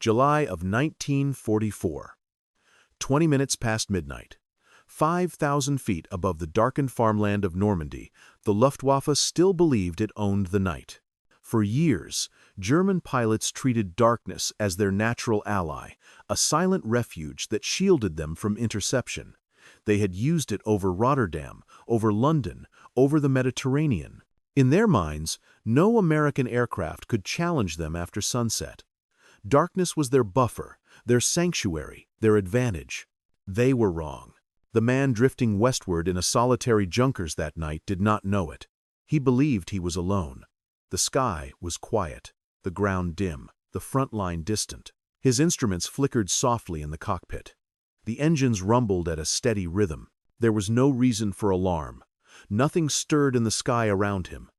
July of 1944. 20 minutes past midnight. 5,000 feet above the darkened farmland of Normandy, the Luftwaffe still believed it owned the night. For years, German pilots treated darkness as their natural ally, a silent refuge that shielded them from interception. They had used it over Rotterdam, over London, over the Mediterranean. In their minds, no American aircraft could challenge them after sunset. Darkness was their buffer, their sanctuary, their advantage. They were wrong. The man drifting westward in a solitary Junkers that night did not know it. He believed he was alone. The sky was quiet, the ground dim, the front line distant. His instruments flickered softly in the cockpit. The engines rumbled at a steady rhythm. There was no reason for alarm. Nothing stirred in the sky around him.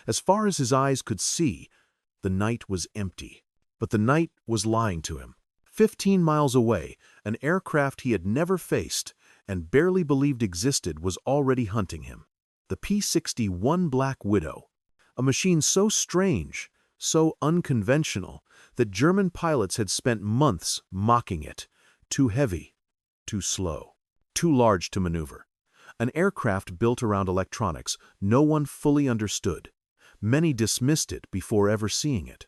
As far as his eyes could see, the night was empty. But the night was lying to him. 15 miles away, an aircraft he had never faced and barely believed existed was already hunting him. The P-61 Black Widow. A machine so strange, so unconventional, that German pilots had spent months mocking it. Too heavy, too slow, too large to maneuver. An aircraft built around electronics no one fully understood. Many dismissed it before ever seeing it.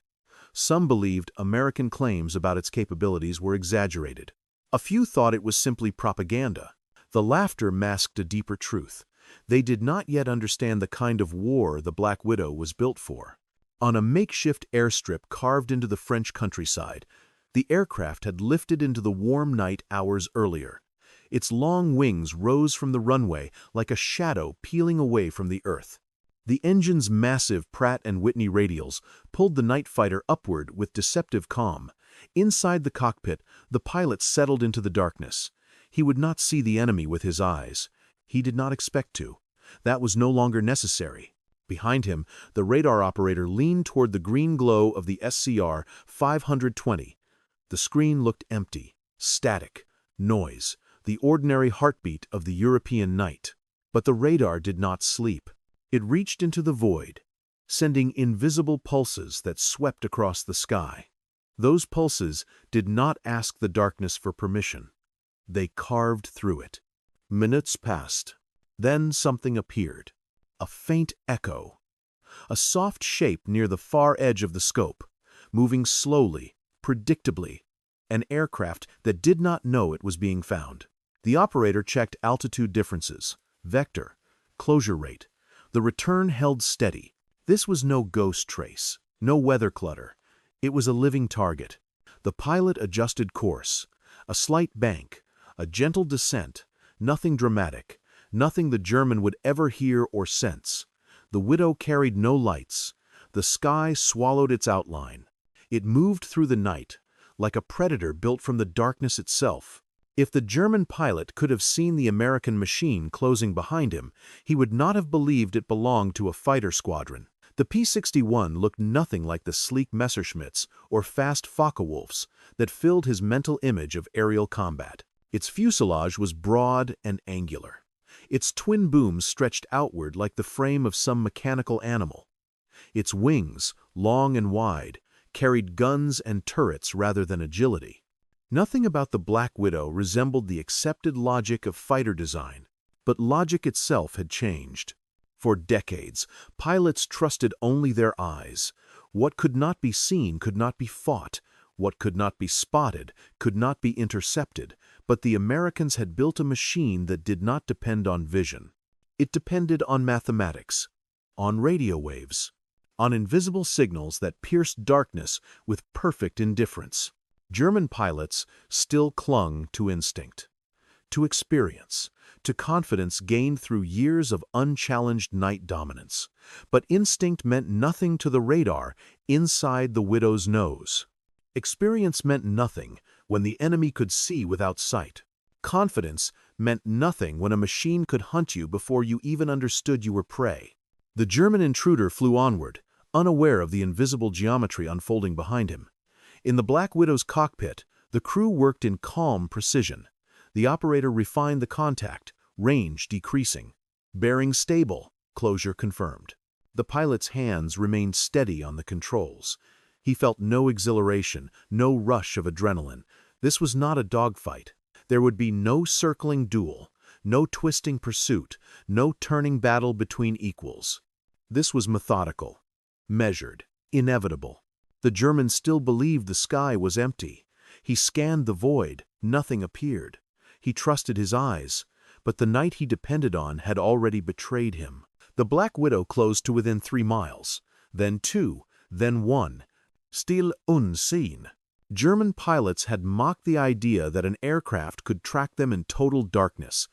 Some believed American claims about its capabilities were exaggerated. A few thought it was simply propaganda. The laughter masked a deeper truth. They did not yet understand the kind of war the Black Widow was built for. On a makeshift airstrip carved into the French countryside, the aircraft had lifted into the warm night hours earlier. Its long wings rose from the runway like a shadow peeling away from the earth. The engine's massive Pratt & Whitney radials pulled the night fighter upward with deceptive calm. Inside the cockpit, the pilot settled into the darkness. He would not see the enemy with his eyes. He did not expect to. That was no longer necessary. Behind him, the radar operator leaned toward the green glow of the SCR 520. The screen looked empty, static, noise, the ordinary heartbeat of the European night. But the radar did not sleep. It reached into the void, sending invisible pulses that swept across the sky. Those pulses did not ask the darkness for permission. They carved through it. Minutes passed. Then something appeared. A faint echo. A soft shape near the far edge of the scope, moving slowly, predictably. An aircraft that did not know it was being found. The operator checked altitude differences, vector, closure rate. The return held steady. This was no ghost trace, no weather clutter. It was a living target. The pilot adjusted course. A slight bank, a gentle descent, nothing dramatic, nothing the German would ever hear or sense. The Widow carried no lights. The sky swallowed its outline. It moved through the night, like a predator built from the darkness itself. If the German pilot could have seen the American machine closing behind him, he would not have believed it belonged to a fighter squadron. The P-61 looked nothing like the sleek Messerschmitts or fast Focke-Wulfs that filled his mental image of aerial combat. Its fuselage was broad and angular. Its twin booms stretched outward like the frame of some mechanical animal. Its wings, long and wide, carried guns and turrets rather than agility. Nothing about the Black Widow resembled the accepted logic of fighter design, but logic itself had changed. For decades, pilots trusted only their eyes. What could not be seen could not be fought. What could not be spotted could not be intercepted. But the Americans had built a machine that did not depend on vision. It depended on mathematics, on radio waves, on invisible signals that pierced darkness with perfect indifference. German pilots still clung to instinct, to experience, to confidence gained through years of unchallenged night dominance. But instinct meant nothing to the radar inside the Widow's nose. Experience meant nothing when the enemy could see without sight. Confidence meant nothing when a machine could hunt you before you even understood you were prey. The German intruder flew onward, unaware of the invisible geometry unfolding behind him. In the Black Widow's cockpit, the crew worked in calm precision. The operator refined the contact, range decreasing. Bearing stable, closure confirmed. The pilot's hands remained steady on the controls. He felt no exhilaration, no rush of adrenaline. This was not a dogfight. There would be no circling duel, no twisting pursuit, no turning battle between equals. This was methodical, measured, inevitable. The German still believed the sky was empty. He scanned the void, nothing appeared. He trusted his eyes, but the night he depended on had already betrayed him. The Black Widow closed to within 3 miles, then 2, then 1. Still unseen. German pilots had mocked the idea that an aircraft could track them in total darkness.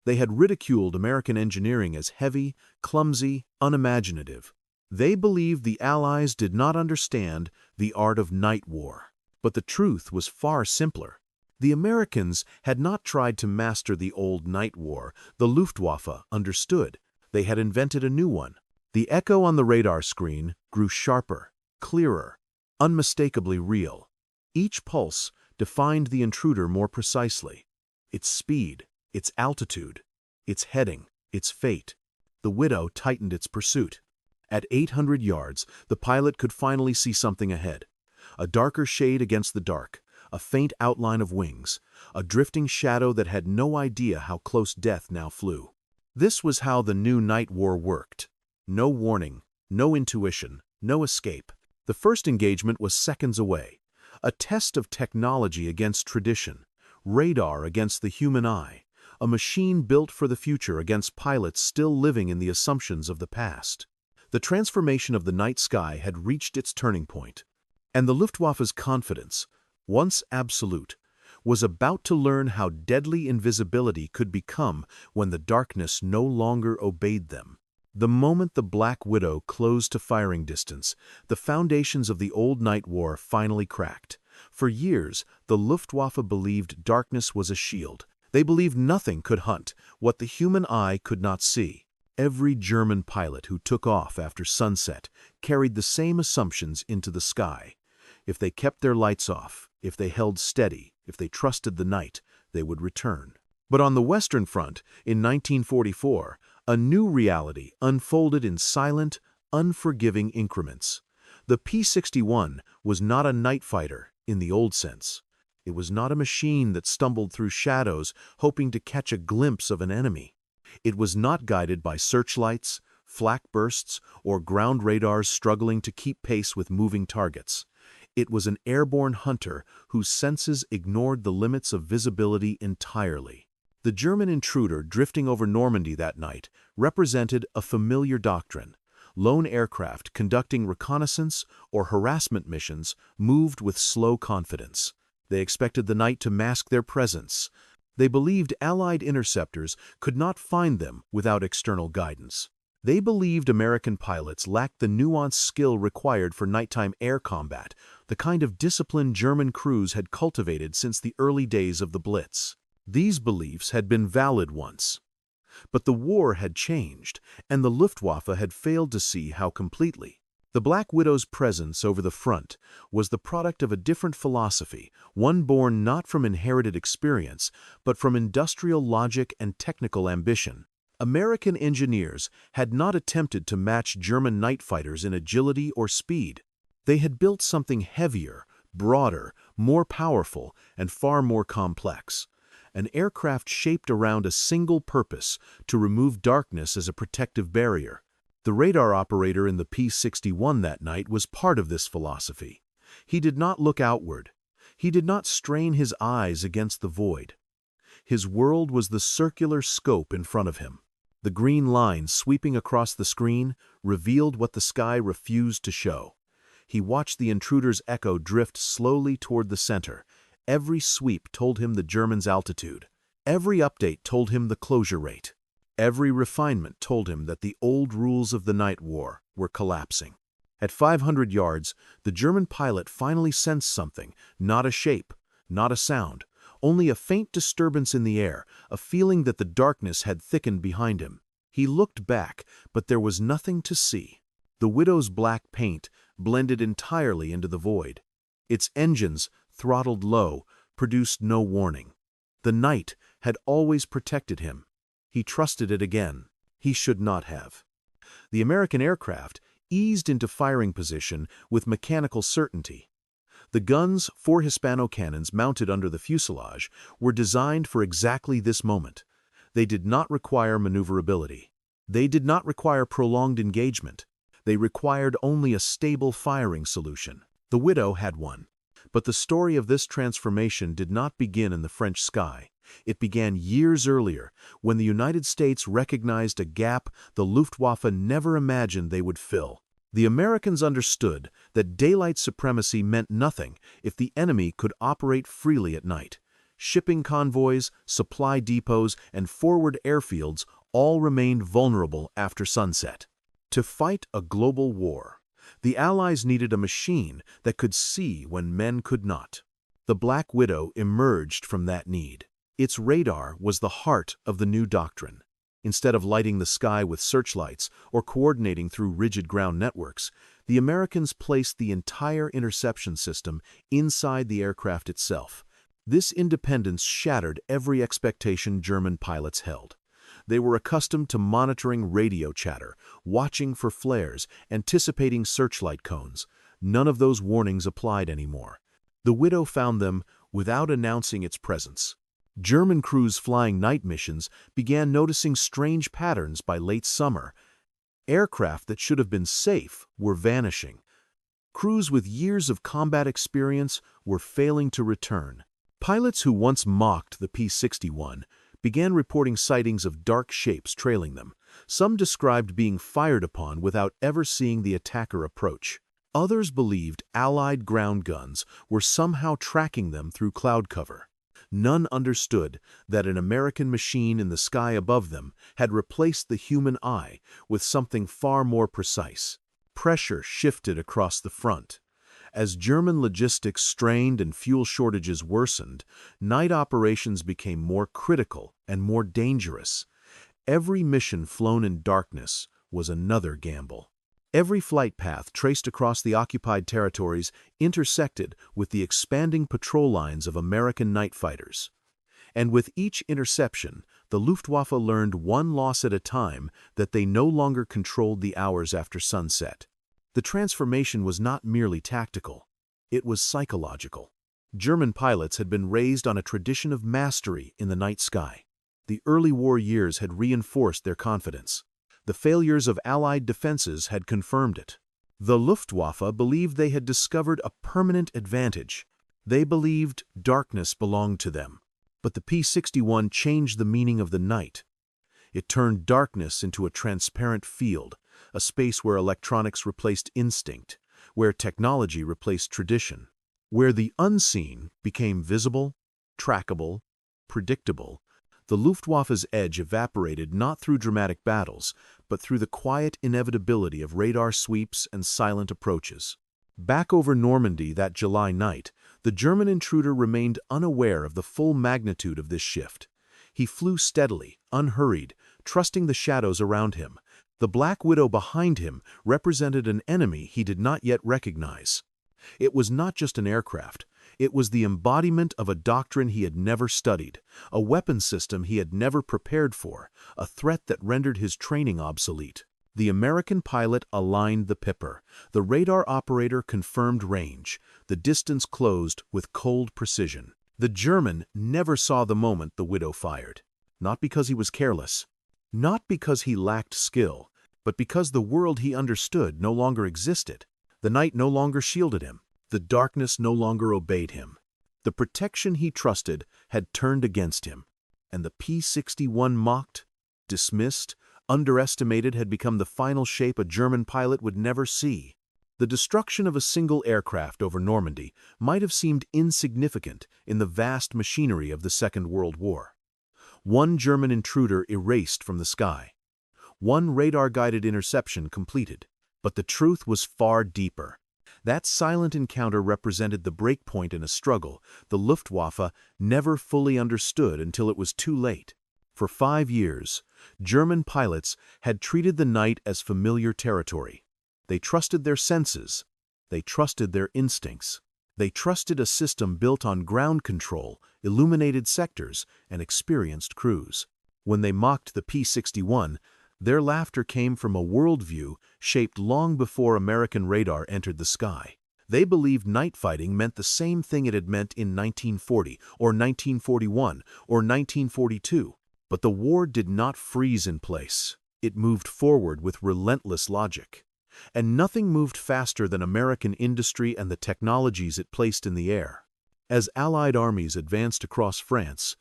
They had ridiculed American engineering as heavy, clumsy, unimaginative. They believed the Allies did not understand the art of night war. But the truth was far simpler. The Americans had not tried to master the old night war. The Luftwaffe understood. They had invented a new one. The echo on the radar screen grew sharper, clearer, unmistakably real. Each pulse defined the intruder more precisely. Its speed, its altitude, its heading, its fate. The Widow tightened its pursuit. At 800 yards, the pilot could finally see something ahead. A darker shade against the dark, a faint outline of wings, a drifting shadow that had no idea how close death now flew. This was how the new night war worked. No warning, no intuition, no escape. The first engagement was seconds away. A test of technology against tradition, radar against the human eye, a machine built for the future against pilots still living in the assumptions of the past. The transformation of the night sky had reached its turning point, and the Luftwaffe's confidence, once absolute, was about to learn how deadly invisibility could become when the darkness no longer obeyed them. The moment the Black Widow closed to firing distance, the foundations of the old night war finally cracked. For years, the Luftwaffe believed darkness was a shield. They believed nothing could hunt what the human eye could not see. Every German pilot who took off after sunset carried the same assumptions into the sky. If they kept their lights off, if they held steady, if they trusted the night, they would return. But on the Western Front, in 1944, a new reality unfolded in silent, unforgiving increments. The P-61 was not a night fighter in the old sense. It was not a machine that stumbled through shadows hoping to catch a glimpse of an enemy. It was not guided by searchlights, flak bursts, or ground radars struggling to keep pace with moving targets. It was an airborne hunter whose senses ignored the limits of visibility entirely. The German intruder drifting over Normandy that night represented a familiar doctrine. Lone aircraft conducting reconnaissance or harassment missions moved with slow confidence. They expected the night to mask their presence. They believed Allied interceptors could not find them without external guidance. They believed American pilots lacked the nuanced skill required for nighttime air combat, the kind of discipline German crews had cultivated since the early days of the Blitz. These beliefs had been valid once. But the war had changed, and the Luftwaffe had failed to see how completely. The Black Widow's presence over the front was the product of a different philosophy, one born not from inherited experience, but from industrial logic and technical ambition. American engineers had not attempted to match German night fighters in agility or speed. They had built something heavier, broader, more powerful, and far more complex. An aircraft shaped around a single purpose: to remove darkness as a protective barrier. The radar operator in the P-61 that night was part of this philosophy. He did not look outward. He did not strain his eyes against the void. His world was the circular scope in front of him. The green line sweeping across the screen revealed what the sky refused to show. He watched the intruder's echo drift slowly toward the center. Every sweep told him the German's altitude. Every update told him the closure rate. Every refinement told him that the old rules of the night war were collapsing. At 500 yards, the German pilot finally sensed something, not a shape, not a sound, only a faint disturbance in the air, a feeling that the darkness had thickened behind him. He looked back, but there was nothing to see. The Widow's black paint blended entirely into the void. Its engines, throttled low, produced no warning. The night had always protected him. He trusted it again. He should not have. The American aircraft, eased into firing position with mechanical certainty. The guns, 4 Hispano cannons mounted under the fuselage, were designed for exactly this moment. They did not require maneuverability. They did not require prolonged engagement. They required only a stable firing solution. The Widow had one. But the story of this transformation did not begin in the French sky. It began years earlier, when the United States recognized a gap the Luftwaffe never imagined they would fill. The Americans understood that daylight supremacy meant nothing if the enemy could operate freely at night. Shipping convoys, supply depots, and forward airfields all remained vulnerable after sunset. To fight a global war, the Allies needed a machine that could see when men could not. The Black Widow emerged from that need. Its radar was the heart of the new doctrine. Instead of lighting the sky with searchlights or coordinating through rigid ground networks, the Americans placed the entire interception system inside the aircraft itself. This independence shattered every expectation German pilots held. They were accustomed to monitoring radio chatter, watching for flares, anticipating searchlight cones. None of those warnings applied anymore. The Widow found them without announcing its presence. German crews flying night missions began noticing strange patterns by late summer. Aircraft that should have been safe were vanishing. Crews with years of combat experience were failing to return. Pilots who once mocked the P-61 began reporting sightings of dark shapes trailing them. Some described being fired upon without ever seeing the attacker approach. Others believed Allied ground guns were somehow tracking them through cloud cover. None understood that an American machine in the sky above them had replaced the human eye with something far more precise. Pressure shifted across the front. As German logistics strained and fuel shortages worsened, night operations became more critical and more dangerous. Every mission flown in darkness was another gamble. Every flight path traced across the occupied territories intersected with the expanding patrol lines of American night fighters. And with each interception, the Luftwaffe learned one loss at a time that they no longer controlled the hours after sunset. The transformation was not merely tactical. It was psychological. German pilots had been raised on a tradition of mastery in the night sky. The early war years had reinforced their confidence. The failures of Allied defenses had confirmed it. The Luftwaffe believed they had discovered a permanent advantage. They believed darkness belonged to them. But the P-61 changed the meaning of the night. It turned darkness into a transparent field, a space where electronics replaced instinct, where technology replaced tradition, where the unseen became visible, trackable, predictable. The Luftwaffe's edge evaporated not through dramatic battles, but through the quiet inevitability of radar sweeps and silent approaches. Back over Normandy that July night, the German intruder remained unaware of the full magnitude of this shift. He flew steadily, unhurried, trusting the shadows around him. The Black Widow behind him represented an enemy he did not yet recognize. It was not just an aircraft. It was the embodiment of a doctrine he had never studied, a weapon system he had never prepared for, a threat that rendered his training obsolete. The American pilot aligned the pipper. The radar operator confirmed range. The distance closed with cold precision. The German never saw the moment the Widow fired. Not because he was careless. Not because he lacked skill, but because the world he understood no longer existed. The night no longer shielded him. The darkness no longer obeyed him. The protection he trusted had turned against him. And the P-61 mocked, dismissed, underestimated had become the final shape a German pilot would never see. The destruction of a single aircraft over Normandy might have seemed insignificant in the vast machinery of the Second World War. One German intruder erased from the sky. One radar-guided interception completed. But the truth was far deeper. That silent encounter represented the breakpoint in a struggle the Luftwaffe never fully understood until it was too late. For 5 years, German pilots had treated the night as familiar territory. They trusted their senses. They trusted their instincts. They trusted a system built on ground control, illuminated sectors, and experienced crews. When they mocked the P-61, Their laughter came from a worldview shaped long before American radar entered the sky. They believed night fighting meant the same thing it had meant in 1940 or 1941 or 1942. But the war did not freeze in place. It moved forward with relentless logic. And nothing moved faster than American industry and the technologies it placed in the air. As Allied armies advanced across France,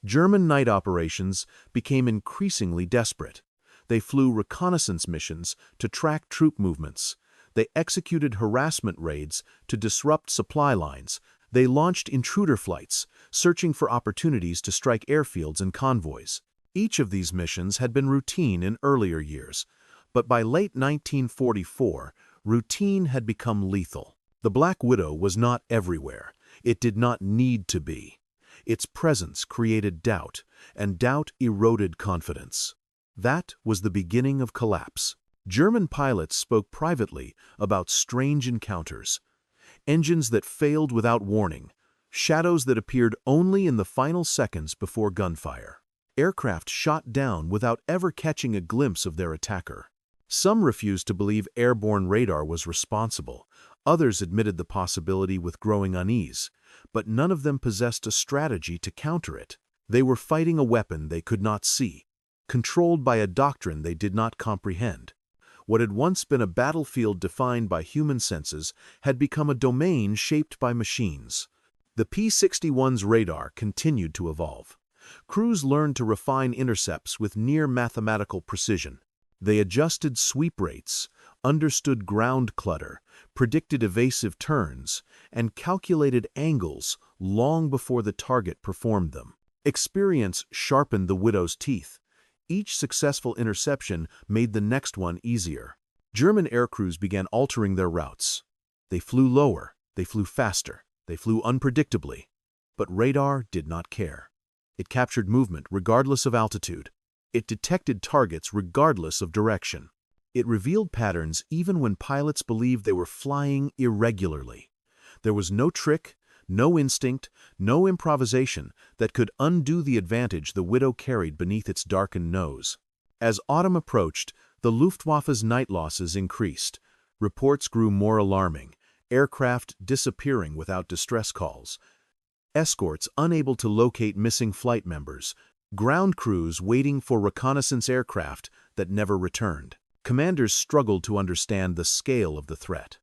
German night operations became increasingly desperate. They flew reconnaissance missions to track troop movements. They executed harassment raids to disrupt supply lines. They launched intruder flights, searching for opportunities to strike airfields and convoys. Each of these missions had been routine in earlier years, but by late 1944, routine had become lethal. The Black Widow was not everywhere. It did not need to be. Its presence created doubt, and doubt eroded confidence. That was the beginning of collapse. German pilots spoke privately about strange encounters. Engines that failed without warning, shadows that appeared only in the final seconds before gunfire. Aircraft shot down without ever catching a glimpse of their attacker. Some refused to believe airborne radar was responsible. Others admitted the possibility with growing unease, but none of them possessed a strategy to counter it. They were fighting a weapon they could not see, controlled by a doctrine they did not comprehend. What had once been a battlefield defined by human senses had become a domain shaped by machines. The P-61's radar continued to evolve. Crews learned to refine intercepts with near-mathematical precision. They adjusted sweep rates, understood ground clutter, predicted evasive turns, and calculated angles long before the target performed them. Experience sharpened the Widow's teeth. Each successful interception made the next one easier. German aircrews began altering their routes. They flew lower, they flew faster, they flew unpredictably. But radar did not care. It captured movement regardless of altitude. It detected targets regardless of direction. It revealed patterns even when pilots believed they were flying irregularly. There was no trick, no instinct, no improvisation that could undo the advantage the Widow carried beneath its darkened nose. As autumn approached, the Luftwaffe's night losses increased. Reports grew more alarming, aircraft disappearing without distress calls, escorts unable to locate missing flight members, ground crews waiting for reconnaissance aircraft that never returned. Commanders struggled to understand the scale of the threat.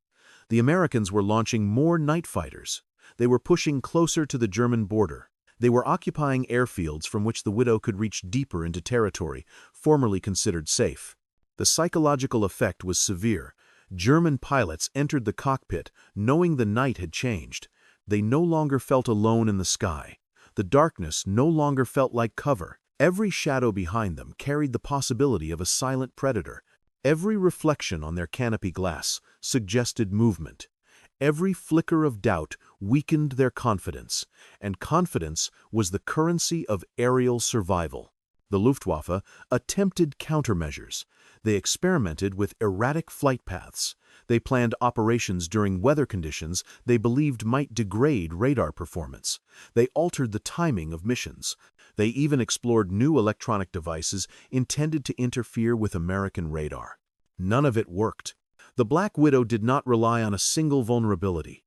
The Americans were launching more night fighters. They were pushing closer to the German border. They were occupying airfields from which the Widow could reach deeper into territory formerly considered safe. The psychological effect was severe. German pilots entered the cockpit knowing the night had changed. They no longer felt alone in the sky. The darkness no longer felt like cover. Every shadow behind them carried the possibility of a silent predator. Every reflection on their canopy glass suggested movement. Every flicker of doubt weakened their confidence, and confidence was the currency of aerial survival. The Luftwaffe attempted countermeasures. They experimented with erratic flight paths. They planned operations during weather conditions they believed might degrade radar performance. They altered the timing of missions. They even explored new electronic devices intended to interfere with American radar. None of it worked. The Black Widow did not rely on a single vulnerability.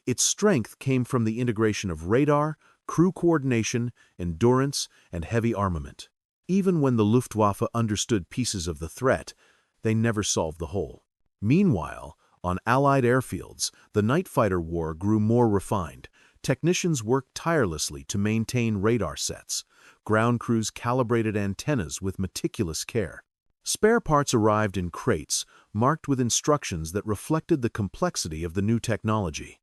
Its strength came from the integration of radar, crew coordination, endurance, and heavy armament. Even when the Luftwaffe understood pieces of the threat, they never solved the whole. Meanwhile, on Allied airfields, the night fighter war grew more refined. Technicians worked tirelessly to maintain radar sets. Ground crews calibrated antennas with meticulous care. Spare parts arrived in crates, marked with instructions that reflected the complexity of the new technology.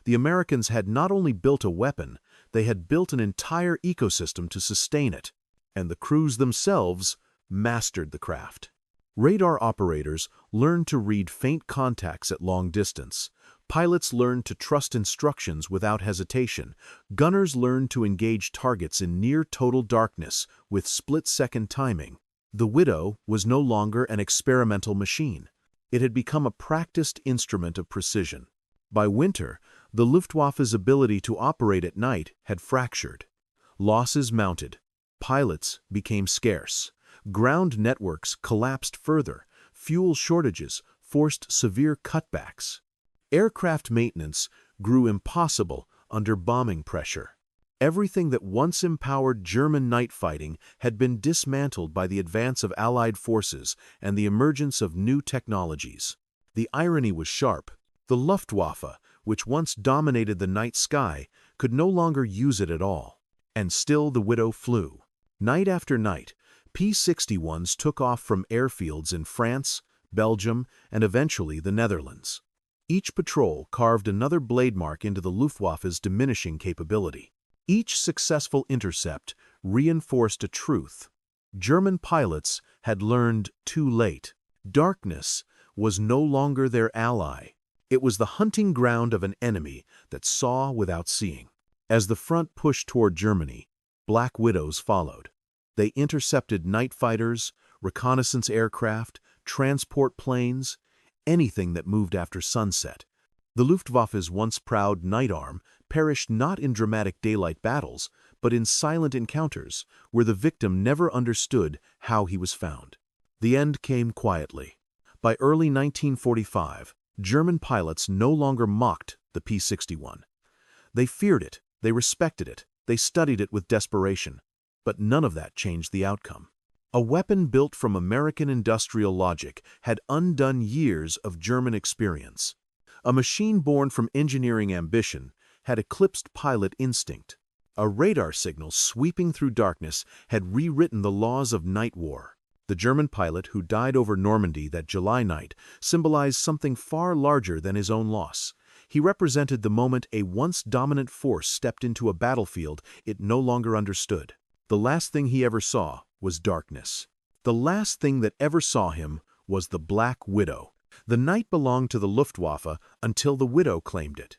The Americans had not only built a weapon, they had built an entire ecosystem to sustain it, and the crews themselves mastered the craft. Radar operators learned to read faint contacts at long distance. Pilots learned to trust instructions without hesitation. Gunners learned to engage targets in near-total darkness with split-second timing. The Widow was no longer an experimental machine. It had become a practiced instrument of precision. By winter, the Luftwaffe's ability to operate at night had fractured. Losses mounted. Pilots became scarce. Ground networks collapsed further. Fuel shortages forced severe cutbacks. Aircraft maintenance grew impossible under bombing pressure. Everything that once empowered German night fighting had been dismantled by the advance of Allied forces and the emergence of new technologies. The irony was sharp. The Luftwaffe, which once dominated the night sky, could no longer use it at all. And still the Widow flew. Night after night, P-61s took off from airfields in France, Belgium, and eventually the Netherlands. Each patrol carved another blade mark into the Luftwaffe's diminishing capability. Each successful intercept reinforced a truth. German pilots had learned too late. Darkness was no longer their ally. It was the hunting ground of an enemy that saw without seeing. As the front pushed toward Germany, Black Widows followed. They intercepted night fighters, reconnaissance aircraft, transport planes, anything that moved after sunset. The Luftwaffe's once proud night arm perished not in dramatic daylight battles, but in silent encounters where the victim never understood how he was found. The end came quietly. By early 1945, German pilots no longer mocked the P-61. They feared it, they respected it, they studied it with desperation. But none of that changed the outcome. A weapon built from American industrial logic had undone years of German experience. A machine born from engineering ambition had eclipsed pilot instinct. A radar signal sweeping through darkness had rewritten the laws of night war. The German pilot who died over Normandy that July night symbolized something far larger than his own loss. He represented the moment a once dominant force stepped into a battlefield it no longer understood. The last thing he ever saw was darkness. The last thing that ever saw him was the Black Widow. The night belonged to the Luftwaffe until the Widow claimed it.